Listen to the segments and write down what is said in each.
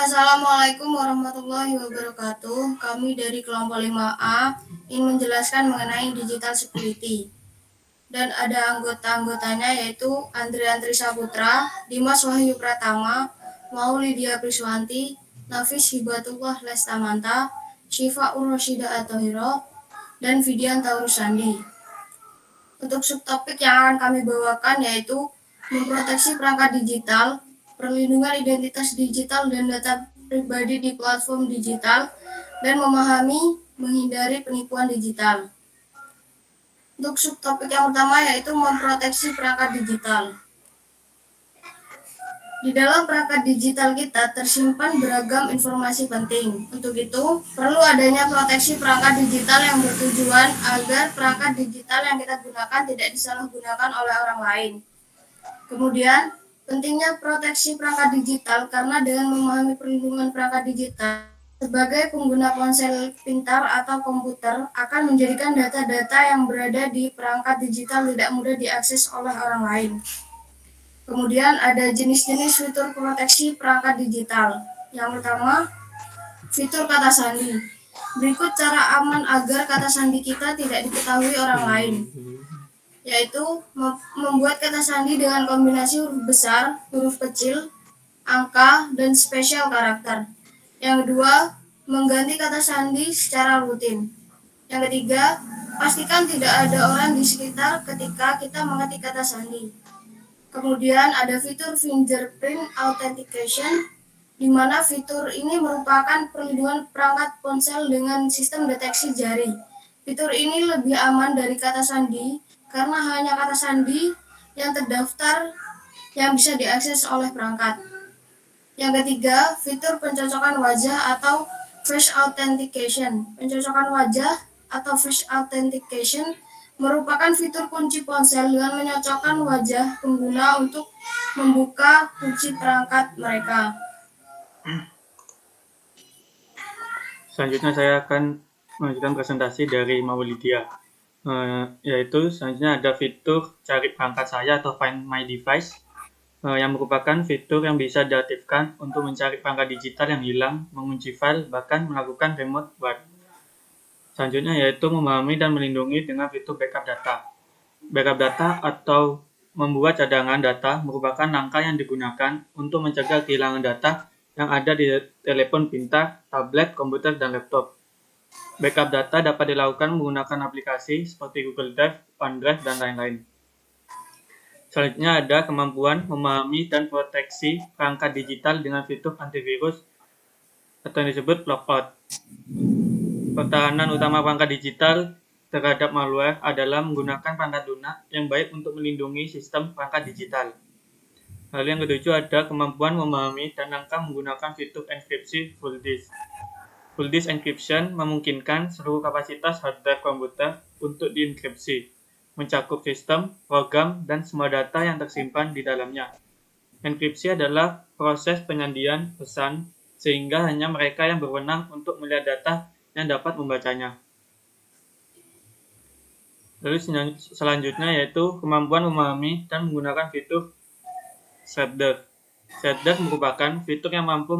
Assalamualaikum warahmatullahi wabarakatuh. Kami dari kelompok 5A ingin menjelaskan mengenai digital security. Dan ada anggota-anggotanya yaitu Andri Saputra, Dimas Wahyu Pratama, Maulidia Priswanti, Nafis Hibatullah Lestamanta, Syifa Urrosyida Atohiro, dan Fidian Taurus Sandi. Untuk subtopik yang akan kami bawakan yaitu memproteksi perangkat digital, perlindungan identitas digital dan data pribadi di platform digital, dan memahami menghindari penipuan digital. Untuk subtopik yang utama yaitu memproteksi perangkat digital. Di dalam perangkat digital kita tersimpan beragam informasi penting. Untuk itu, perlu adanya proteksi perangkat digital yang bertujuan agar perangkat digital yang kita gunakan tidak disalahgunakan oleh orang lain. Kemudian, pentingnya proteksi perangkat digital karena dengan memahami perlindungan perangkat digital, sebagai pengguna ponsel pintar atau komputer akan menjadikan data-data yang berada di perangkat digital tidak mudah diakses oleh orang lain. Kemudian ada jenis-jenis fitur proteksi perangkat digital. Yang pertama, fitur kata sandi. Berikut cara aman agar kata sandi kita tidak diketahui orang lain, yaitu membuat kata sandi dengan kombinasi huruf besar, huruf kecil, angka, dan spesial karakter. Yang kedua, mengganti kata sandi secara rutin. Yang ketiga, pastikan tidak ada orang di sekitar ketika kita mengetik kata sandi. Kemudian ada fitur fingerprint authentication, di mana fitur ini merupakan perlindungan perangkat ponsel dengan sistem deteksi jari. Fitur ini lebih aman dari kata sandi karena hanya kata sandi yang terdaftar yang bisa diakses oleh perangkat. Yang ketiga, fitur pencocokan wajah atau face authentication. Pencocokan wajah atau face authentication merupakan fitur kunci ponsel dengan menyocokkan wajah pengguna untuk membuka kunci perangkat mereka. Selanjutnya saya akan melanjutkan presentasi dari Maulidia, yaitu selanjutnya ada fitur cari perangkat saya atau Find My Device, yang merupakan fitur yang bisa diaktifkan untuk mencari perangkat digital yang hilang, mengunci file, bahkan melakukan remote work. Selanjutnya yaitu memahami dan melindungi dengan fitur backup data. Backup data atau membuat cadangan data merupakan langkah yang digunakan untuk mencegah kehilangan data yang ada di telepon pintar, tablet, komputer, dan laptop. Backup data dapat dilakukan menggunakan aplikasi seperti Google Drive, OneDrive, dan lain-lain. Selanjutnya ada kemampuan memahami dan proteksi perangkat digital dengan fitur antivirus atau yang disebut logout. Pertahanan utama perangkat digital terhadap malware adalah menggunakan perangkat lunak yang baik untuk melindungi sistem perangkat digital. Lalu yang ketujuh ada kemampuan memahami dan langkah menggunakan fitur enkripsi full disk. Full disk encryption memungkinkan seluruh kapasitas hard drive komputer untuk dienkripsi, mencakup sistem, program, dan semua data yang tersimpan di dalamnya. Enkripsi adalah proses penyandian pesan sehingga hanya mereka yang berwenang untuk melihat data yang dapat membacanya. Lalu selanjutnya yaitu kemampuan memahami dan menggunakan fitur shredder. Shredder merupakan fitur yang mampu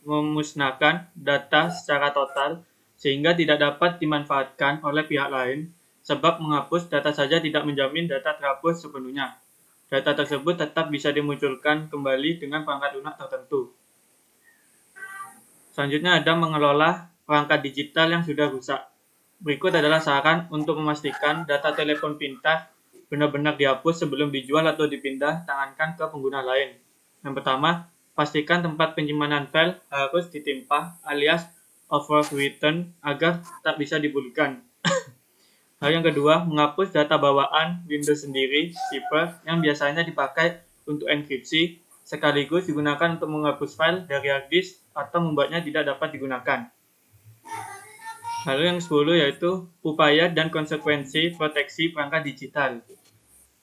memusnahkan data secara total sehingga tidak dapat dimanfaatkan oleh pihak lain, sebab menghapus data saja tidak menjamin data terhapus sepenuhnya. Data tersebut tetap bisa dimunculkan kembali dengan perangkat lunak tertentu. Selanjutnya ada mengelola perangkat digital yang sudah rusak. Berikut adalah saran untuk memastikan data telepon pintar benar-benar dihapus sebelum dijual atau dipindah tangankan ke pengguna lain. Yang pertama, pastikan tempat penyimpanan file harus ditimpa alias overwritten agar tak bisa dipulihkan. Lalu yang kedua, menghapus data bawaan Windows sendiri, zipper, yang biasanya dipakai untuk enkripsi, sekaligus digunakan untuk menghapus file dari hard disk atau membuatnya tidak dapat digunakan. Lalu yang 10 yaitu upaya dan konsekuensi proteksi perangkat digital.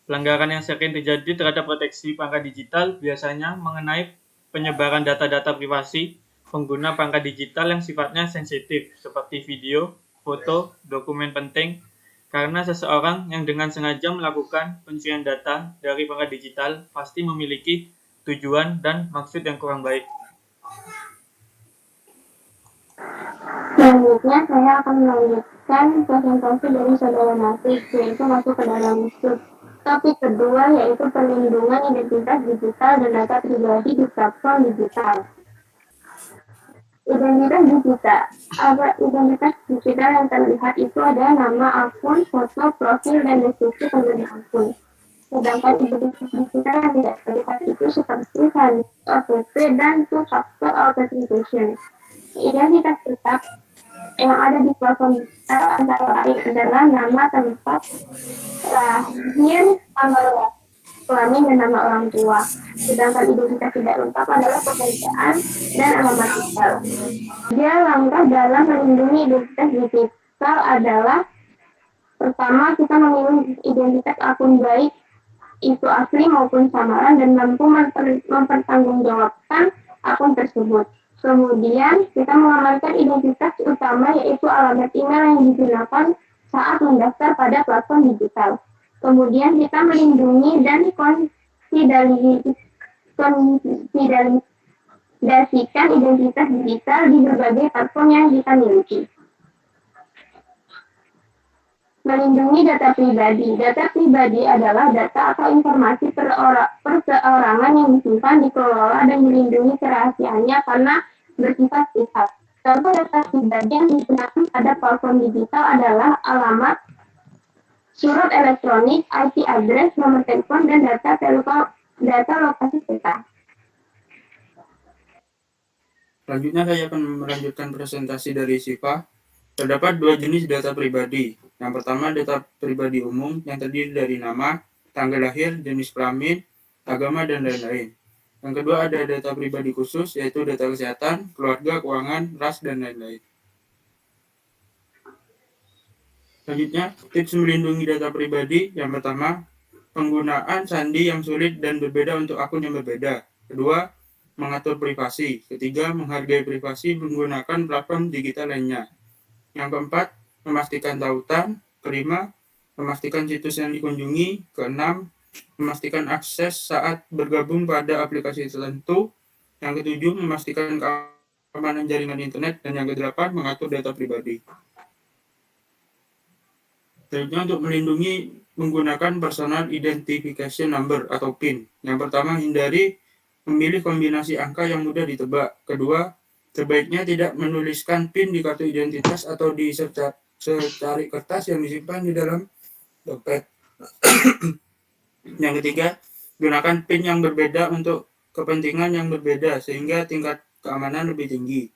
Pelanggaran yang sering terjadi terhadap proteksi perangkat digital biasanya mengenai penyebaran data-data privasi pengguna perangkat digital yang sifatnya sensitif seperti video, foto, dokumen penting, karena seseorang yang dengan sengaja melakukan pencurian data dari perangkat digital pasti memiliki tujuan dan maksud yang kurang baik. Selanjutnya saya akan melanjutkan presentasi dari saudara Nafis, yaitu masuk ke dalam topik kedua, yaitu perlindungan identitas digital dan data pribadi di platform digital. Identitas digital. Identitas digital yang terlihat itu ada nama akun, foto, profil, dan deskripsi pengguna akun. Sedangkan identitas digital yang tidak terlihat itu seperti OTP dan two-factor authentication. Identitas tetap yang ada di platform digital antara lain adalah nama, tempat lahir, tanggal kelamin, dan nama orang tua. Sedangkan identitas tidak lengkap adalah pekerjaan dan alamat digital. Dia langkah dalam melindungi identitas digital adalah pertama, kita memilih identitas akun baik itu asli maupun samaran dan mampu mempertanggungjawabkan akun tersebut. Kemudian kita mengamankan identitas utama yaitu alamat email yang digunakan saat mendaftar pada platform digital. Kemudian kita melindungi dan konsolidasikan identitas digital di berbagai platform yang kita miliki. Melindungi data pribadi. Data pribadi adalah data atau informasi perseorangan yang disimpan, dikelola, dan dilindungi kerahasiaannya karena bersifat privat. Contoh data pribadi yang digunakan pada platform digital adalah alamat, surat elektronik, IP address, nomor telepon, dan data lokasi kita. Selanjutnya saya akan melanjutkan presentasi dari Siva. Terdapat dua jenis data pribadi. Yang pertama data pribadi umum yang terdiri dari nama, tanggal lahir, jenis kelamin, agama, dan lain-lain. Yang kedua ada data pribadi khusus yaitu data kesehatan, keluarga, keuangan, ras, dan lain-lain. Selanjutnya tips melindungi data pribadi. Yang pertama penggunaan sandi yang sulit dan berbeda untuk akun yang berbeda. Kedua mengatur privasi. Ketiga menghargai privasi menggunakan platform digital lainnya. Yang keempat, memastikan tautan. Kelima, memastikan situs yang dikunjungi. Keenam, memastikan akses saat bergabung pada aplikasi tertentu. Yang ketujuh, memastikan keamanan jaringan internet. Dan yang kedelapan, mengatur data pribadi. Selanjutnya untuk melindungi menggunakan personal identification number atau PIN. Yang pertama, hindari memilih kombinasi angka yang mudah ditebak. Kedua, sebaiknya tidak menuliskan PIN di kartu identitas atau di secari kertas yang disimpan di dalam dompet. Yang ketiga, gunakan PIN yang berbeda untuk kepentingan yang berbeda sehingga tingkat keamanan lebih tinggi.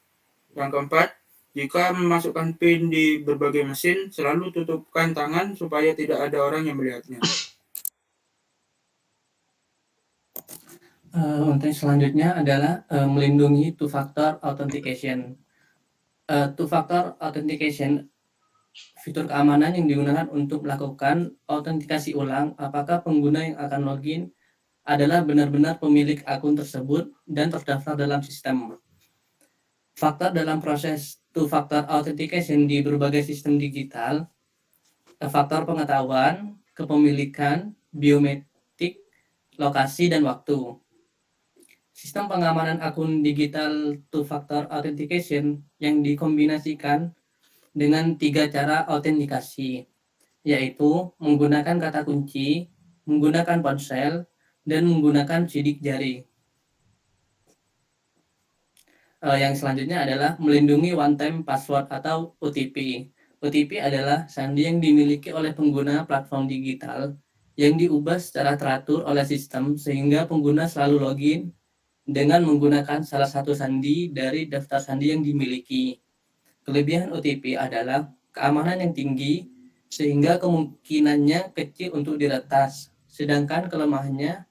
Yang keempat, jika memasukkan PIN di berbagai mesin, selalu tutupkan tangan supaya tidak ada orang yang melihatnya. Untuk selanjutnya adalah melindungi two-factor authentication. Two-factor authentication fitur keamanan yang digunakan untuk melakukan autentikasi ulang apakah pengguna yang akan login adalah benar-benar pemilik akun tersebut dan terdaftar dalam sistem. Faktor dalam proses two-factor authentication di berbagai sistem digital, faktor pengetahuan, kepemilikan, biometrik, lokasi, dan waktu. Sistem pengamanan akun digital two-factor authentication yang dikombinasikan dengan 3 cara autentikasi, yaitu menggunakan kata kunci, menggunakan ponsel, dan menggunakan sidik jari. Yang selanjutnya adalah melindungi one-time password atau OTP. OTP adalah sandi yang dimiliki oleh pengguna platform digital yang diubah secara teratur oleh sistem sehingga pengguna selalu login dengan menggunakan salah satu sandi dari daftar sandi yang dimiliki. Kelebihan OTP adalah keamanan yang tinggi sehingga kemungkinannya kecil untuk diretas. Sedangkan kelemahannya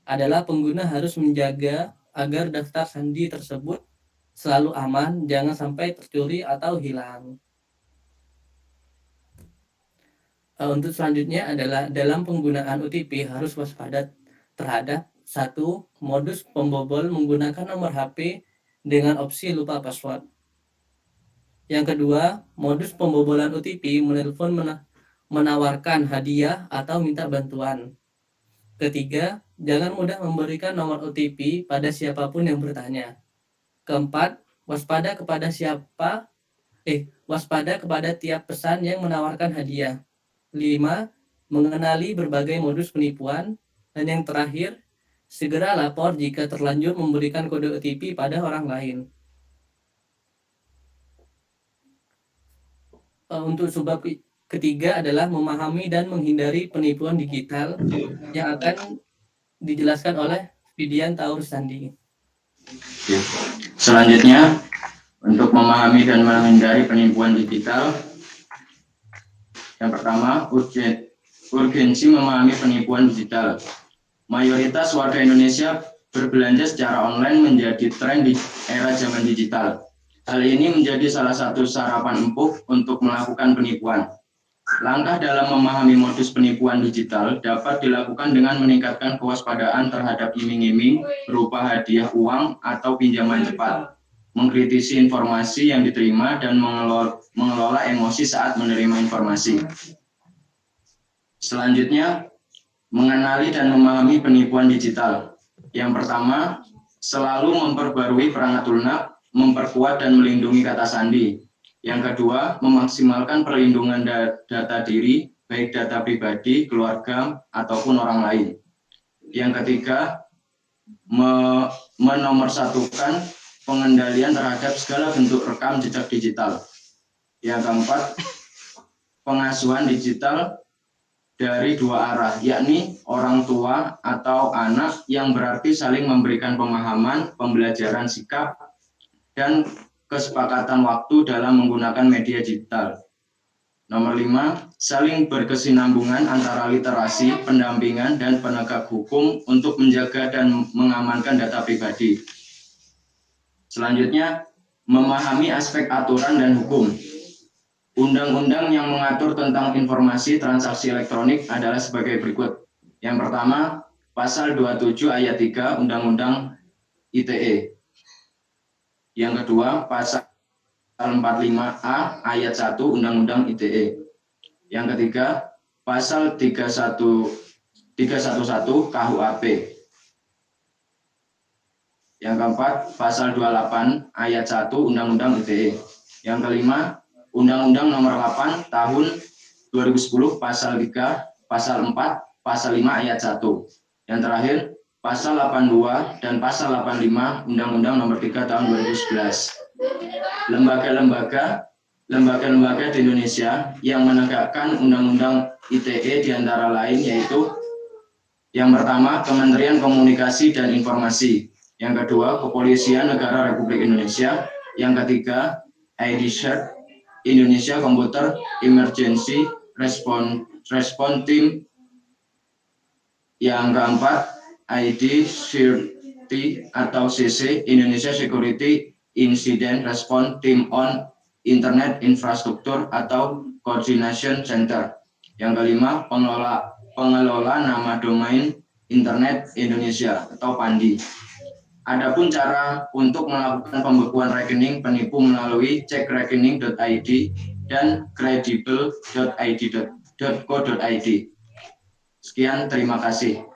adalah pengguna harus menjaga agar daftar sandi tersebut selalu aman, jangan sampai tercuri atau hilang. Untuk selanjutnya adalah dalam penggunaan OTP harus waspada terhadap 1. Modus pembobol menggunakan nomor HP dengan opsi lupa password. Yang kedua, modus pembobolan OTP menelpon menawarkan hadiah atau minta bantuan. Ketiga, jangan mudah memberikan nomor OTP pada siapapun yang bertanya. Keempat, waspada kepada siapa waspada kepada tiap pesan yang menawarkan hadiah. 5. Mengenali berbagai modus penipuan. Dan yang terakhir, segera lapor jika terlanjur memberikan kode OTP pada orang lain. Untuk subbab ketiga adalah memahami dan menghindari penipuan digital yang akan dijelaskan oleh Fidian Taur Sandi. Selanjutnya, untuk memahami dan menghindari penipuan digital, yang pertama, urgensi memahami penipuan digital. Mayoritas warga Indonesia berbelanja secara online menjadi tren di era zaman digital. Hal ini menjadi salah satu sarapan empuk untuk melakukan penipuan. Langkah dalam memahami modus penipuan digital dapat dilakukan dengan meningkatkan kewaspadaan terhadap iming-iming berupa hadiah uang atau pinjaman cepat, mengkritisi informasi yang diterima, dan mengelola emosi saat menerima informasi. Selanjutnya, mengenali dan memahami penipuan digital. Yang pertama, selalu memperbarui perangkat lunak, memperkuat dan melindungi kata sandi. Yang kedua, memaksimalkan perlindungan data diri, baik data pribadi, keluarga, ataupun orang lain. Yang ketiga, menomorsatukan pengendalian terhadap segala bentuk rekam jejak digital. Yang keempat, pengasuhan digital dari dua arah, yakni orang tua atau anak, yang berarti saling memberikan pemahaman, pembelajaran sikap, dan kesepakatan waktu dalam menggunakan media digital. Nomor 5, saling berkesinambungan antara literasi, pendampingan, dan penegak hukum untuk menjaga dan mengamankan data pribadi. Selanjutnya, memahami aspek aturan dan hukum. Undang-undang yang mengatur tentang informasi transaksi elektronik adalah sebagai berikut. Yang pertama, Pasal 27 ayat 3 Undang-Undang ITE. Yang kedua, Pasal 45A ayat 1 Undang-Undang ITE. Yang ketiga, Pasal 311 KUHP. Yang keempat, Pasal 28 ayat 1 Undang-Undang ITE. Yang kelima, Undang-Undang Nomor 8 Tahun 2010 Pasal 3, Pasal 4, Pasal 5 ayat 1. Yang terakhir, Pasal 82 dan Pasal 85 Undang-Undang Nomor 3 Tahun 2011. Lembaga-lembaga di Indonesia yang menegakkan Undang-Undang ITE diantara lain yaitu: yang pertama, Kementerian Komunikasi dan Informasi. Yang kedua, Kepolisian Negara Republik Indonesia. Yang ketiga, IDCERT, Indonesia Computer Emergency Response Team. Yang keempat, IDCERT atau CC, Indonesia Security Incident Response Team on Internet Infrastructure atau Coordination Center. Yang kelima, pengelola nama domain Internet Indonesia atau PANDI. Adapun cara untuk melakukan pembekuan rekening penipu melalui cekrekening.id dan kredibel.id.co.id. Sekian, terima kasih.